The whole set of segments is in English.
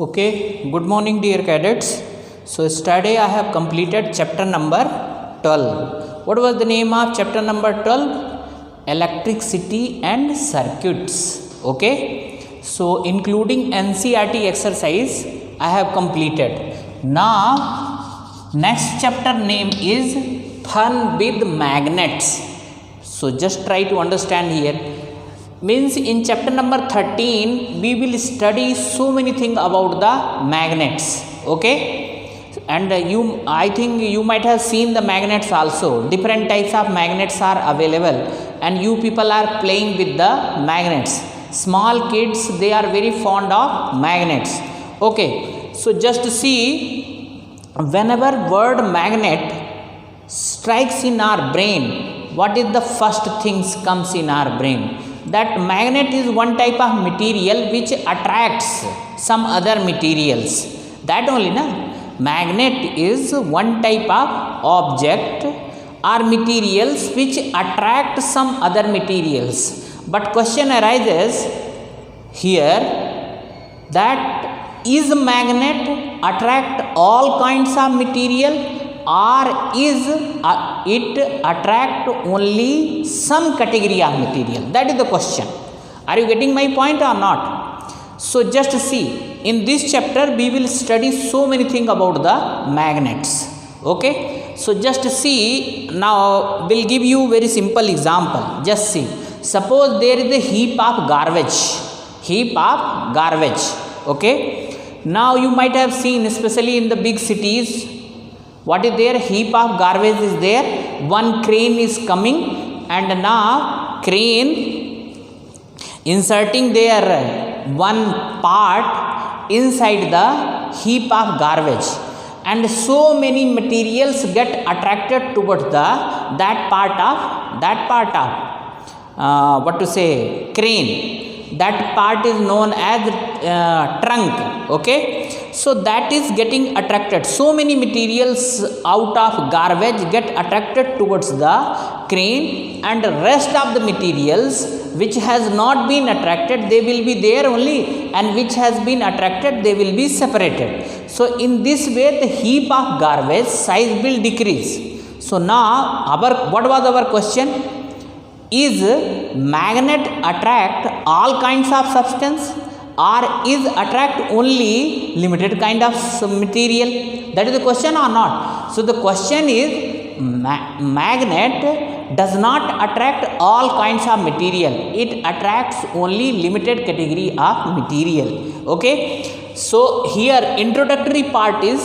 Okay, good morning dear cadets. So yesterday I have completed chapter number 12. What was the name of chapter number 12? Electricity and circuits. Okay. So including NCERT exercise I have completed. Now next chapter name is fun with magnets. So just try to understand here. Means in chapter number 13 we will study so many things about the magnets. Okay, and I think you might have seen the magnets also. Different types of magnets are available and you people are playing with the magnets. Small kids, they are very fond of magnets. Okay, so just see, whenever word magnet strikes in our brain, what is the first things comes in our brain? That magnet is one type of material which attracts some other materials. That only na. Magnet is one type of object or materials which attract some other materials. But question arises here, that is magnet attract all kinds of material, or is it attract only some category of material? That is the question. Are you getting my point or not? So just see, in this chapter we will study so many things about the magnets. Okay, so just see, now we'll give you very simple example. Just see, suppose there is a heap of garbage. Okay, now you might have seen, especially in the big cities, what is there? Heap of garbage is there. One crane is coming and now crane inserting their one part inside the heap of garbage, and so many materials get attracted towards that part of what to say, crane. That part is known as trunk. Okay, so that is getting attracted. So many materials out of garbage get attracted towards the crane, and rest of the materials which has not been attracted, they will be there only, and which has been attracted, they will be separated. So in this way the heap of garbage size will decrease. So now what was our question? Is magnet attract all kinds of substance, or is attract only limited kind of material? That is the question or not? So the question is, magnet does not attract all kinds of material. It attracts only limited category of material. Okay, so here introductory part is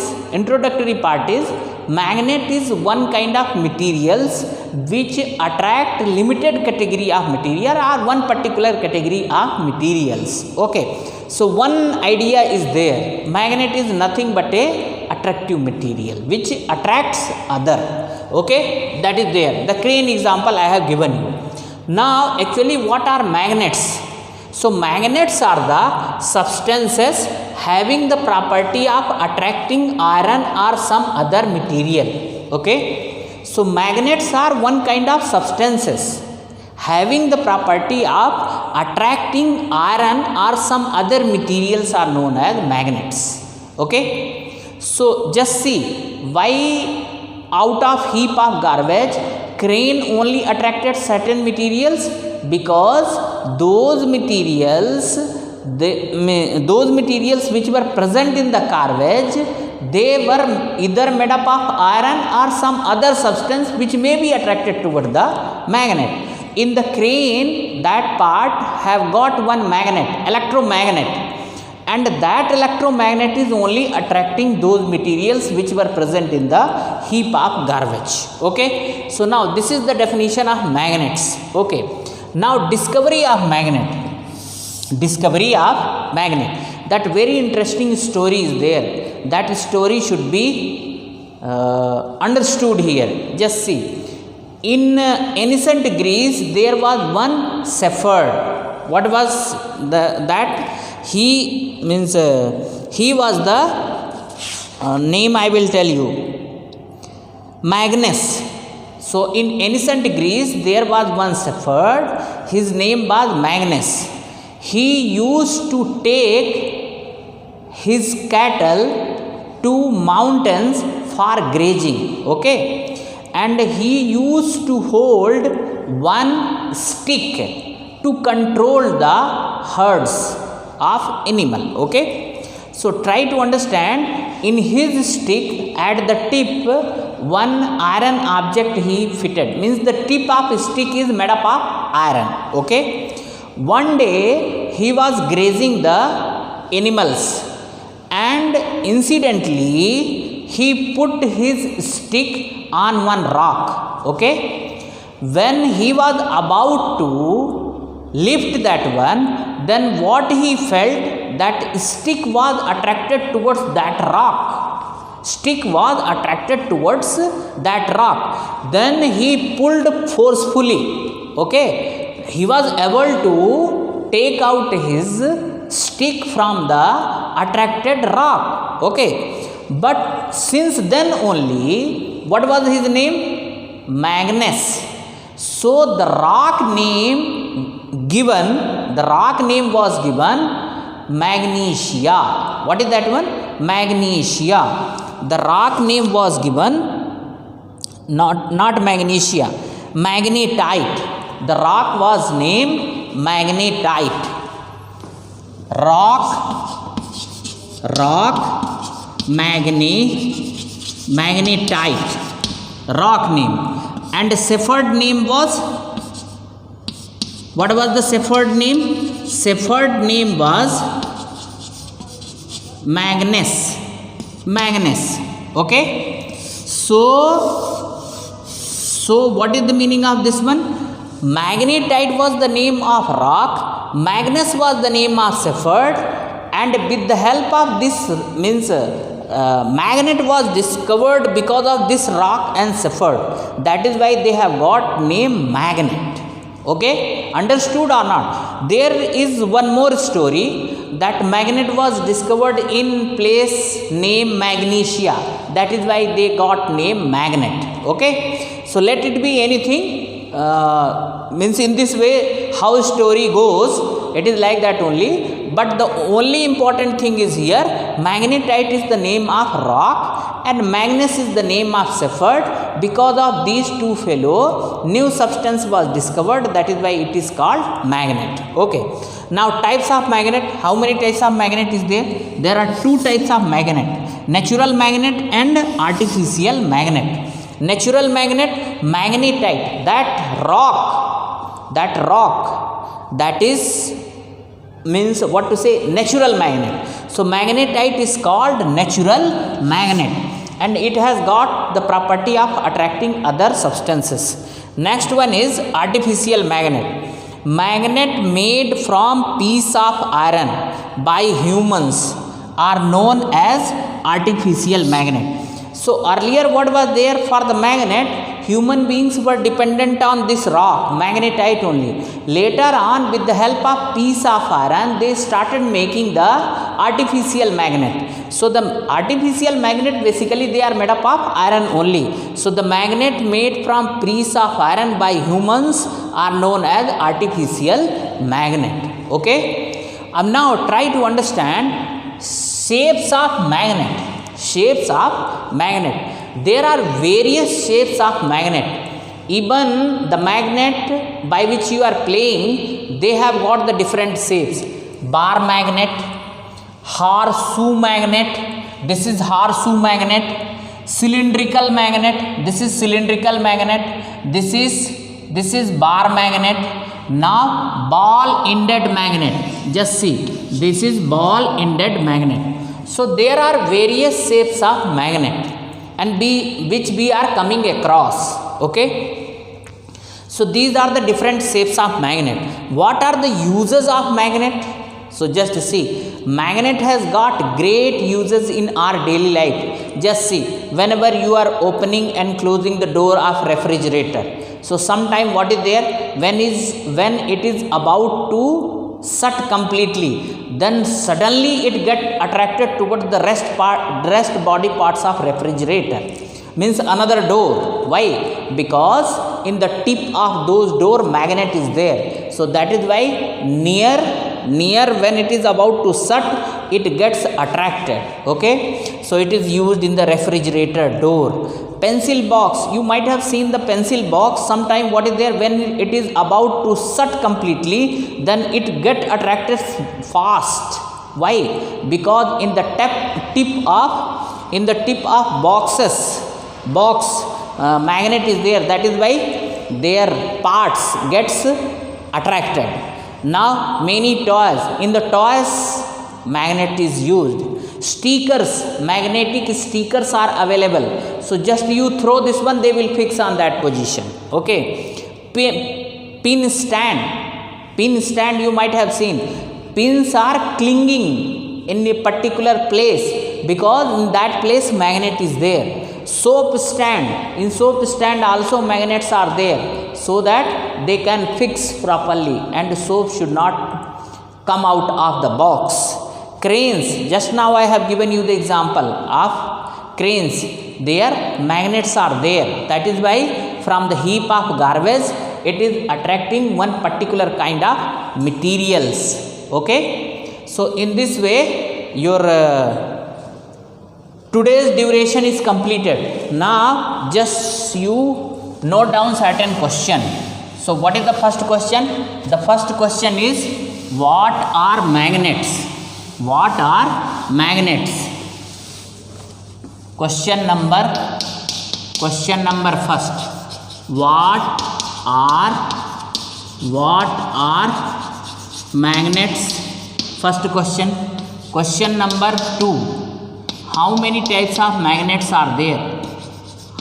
magnet is one kind of materials which attract limited category of material or one particular category of materials. Okay, so one idea is there. Magnet is nothing but a attractive material which attracts other. Okay, that is there. The crane example I have given you. Now actually what are magnets? So magnets are the substances having the property of attracting iron or some other material. Okay, so magnets are one kind of substances having the property of attracting iron or some other materials are known as magnets. Okay, so just see, why out of heap of garbage crane only attracted certain materials? Because those materials which were present in the garbage, they were either made up of iron or some other substance which may be attracted toward the magnet. In the crane, that part have got one magnet, electromagnet, and that electromagnet is only attracting those materials which were present in the heap of garbage. Okay, so now this is the definition of magnets. Okay, now discovery of magnet. That very interesting story is there. That story should be understood here. Just see, in ancient Greece there was one shepherd. What was that? He was the name I will tell you, Magnus. So in ancient Greece there was one shepherd. His name was Magnus. He used to take his cattle to mountains for grazing. Okay, and he used to hold one stick to control the herds of animal. Okay, so try to understand. In his stick at the tip one iron object he fitted, means the tip of stick is made up of iron. Okay, one day he was grazing the animals and incidentally he put his stick on one rock. Okay, when he was about to lift that one, then what he felt, that stick was attracted towards that rock. Stick was attracted towards that rock. Then he pulled forcefully. Okay, he was able to take out his stick from the attracted rock. Okay, but since then only, what was his name? Magnus. So the rock name was given magnesia. What is that one? Magnesia. The rock name was given not magnesia, magnetite. The rock was named magnetite. Rock magnetite, rock name. And Shepherd name was, what was the Shepherd name? Shepherd name was Magnus. Okay, so what is the meaning of this one? Magnetite was the name of rock, Magnus was the name of Shepherd, and with the help of this means magnet was discovered because of this rock and Shepherd. That is why they have got name magnet. Okay, understood or not? There is one more story, that magnet was discovered in place named magnesia. That is why they got name magnet. Okay, so let it be anything. Means in this way how story goes, it is like that only. But the only important thing is here, magnetite is the name of rock and Magnus is the name of Shepherd. Because of these two fellow, new substance was discovered. That is why it is called magnet. Okay, now types of magnet. How many types of magnet is there? There are two types of magnet, natural magnet and artificial magnet. Natural magnet, magnetite, that rock, that is means what to say, natural magnet. So magnetite is called natural magnet and it has got the property of attracting other substances. Next one is artificial magnet. Magnet made from piece of iron by humans are known as artificial magnet. So earlier what was there for the magnet? Human beings were dependent on this rock, magnetite only. Later on, with the help of piece of iron, they started making the artificial magnet. So the artificial magnet, basically they are made up of iron only. So the magnet made from piece of iron by humans are known as artificial magnet. Okay. Now try to understand shapes of magnet. Shapes of magnet. There are various shapes of magnet. Even the magnet by which you are playing, they have got the different shapes. Bar magnet, horseshoe magnet, this is horseshoe magnet. Cylindrical magnet, this is cylindrical magnet. This is bar magnet. Now ball-ended magnet. Just see, this is ball-ended magnet. So there are various shapes of magnet and which we are coming across. Okay, so these are the different shapes of magnet. What are the uses of magnet? So just see, magnet has got great uses in our daily life. Just see, whenever you are opening and closing the door of refrigerator, so sometime what is there, when it is about to shut completely, then suddenly it get attracted towards the rest body parts of refrigerator, means another door. Why? Because in the tip of those door magnet is there. So that is why near when it is about to shut, it gets attracted. Okay, so it is used in the refrigerator door. Pencil box, you might have seen the pencil box sometime. What is there? When it is about to shut completely, then it get attracted fast. Why? Because in the tip of box magnet is there. That is why their parts gets attracted. Now many toys, in the toys magnet is used. Stickers, magnetic stickers are available. So just you throw this one, they will fix on that position. Okay. Pin stand you might have seen. Pins are clinging in a particular place because in that place magnet is there. Soap stand, in soap stand also magnets are there, so that they can fix properly and soap should not come out of the box. Cranes, just now I have given you the example of cranes. Their magnets are there. That is why from the heap of garbage it is attracting one particular kind of materials. Okay, so in this way your today's duration is completed. Now just you note down certain question. So what is the first question? The first question is, what are magnets? What are magnets? Question number first. What are magnets? First question. Question number 2. How many types of magnets are there?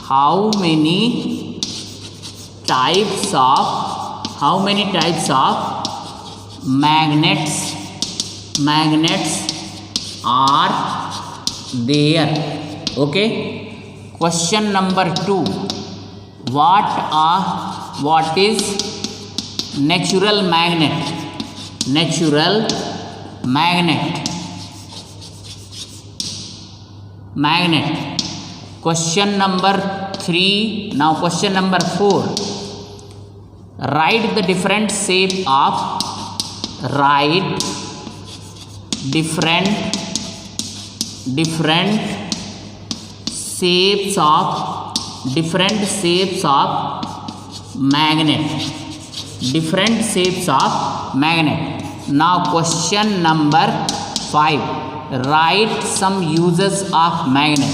How many types of magnets are there? Okay. Question number 2. What is natural magnet? Natural magnet. Question number 3. Now question number 4. Write the different shape of magnet. Now question number 5. Write some uses of magnet.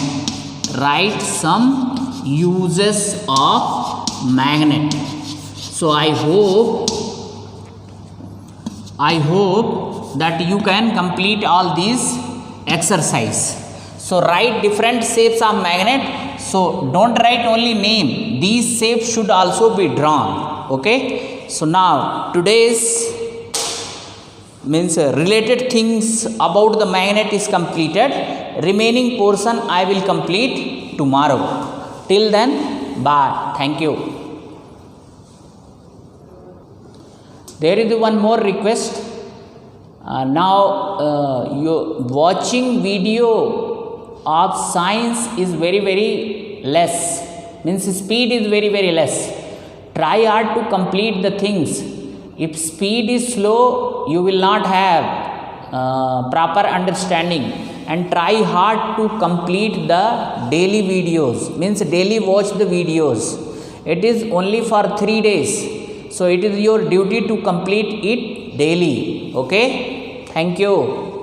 So I hope that you can complete all these exercise. So write different shapes of magnet. So don't write only name, these shapes should also be drawn. Okay, so now today's related things about the magnet is completed. Remaining portion I will complete tomorrow. Till then, bye. Thank you. There is one more request. Now you watching video of science is very less, means speed is very less. Try hard to complete the things. If speed is slow, you will not have proper understanding. And try hard to complete the daily videos, means daily watch the videos. It is only for 3 days, so it is your duty to complete it daily. Okay, thank you.